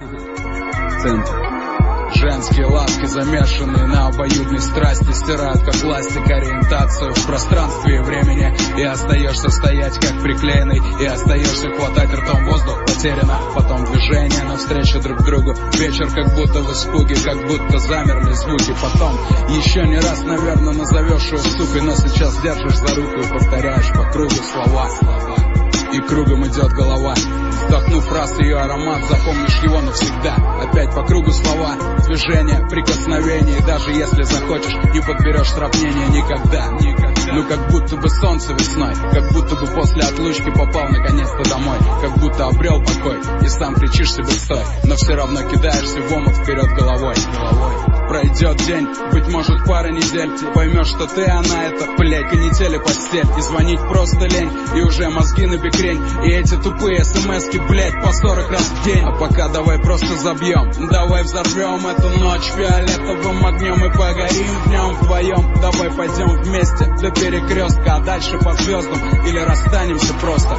Центр. Женские ласки, замешанные на обоюдной страсти, стирают как ластик ориентацию в пространстве и времени. И остаешься стоять как приклеенный, и остаешься хватать ртом воздух потеряно. Потом движение навстречу друг другу. Вечер как будто в испуге, как будто замерли звуки. Потом еще не раз, наверное, назовешь ее сукой, но сейчас держишь за руку и повторяешь по кругу слова. И кругом идет голова. Вдохнув раз ее аромат, запомнишь его навсегда. Опять по кругу слова, движения, прикосновения. И даже если захочешь, не подберешь сравнения никогда. Ну как будто бы солнце весной, как будто бы после отлучки попал наконец-то домой. Как будто обрел покой и сам кричишь себе стой, но все равно кидаешься в омут вперед головой. Пройдет день, быть может пара недель, поймешь, что ты, она, это, блядь, канители постель. И звонить просто лень, и уже мозги на бекрень. И эти тупые смски, блядь, по 40 раз в день. А пока давай просто забьем, давай взорвем эту ночь фиолетовым огнем и погорим в нем вдвоем. Давай пойдем вместе до перекрестка, а дальше по звездам или расстанемся просто.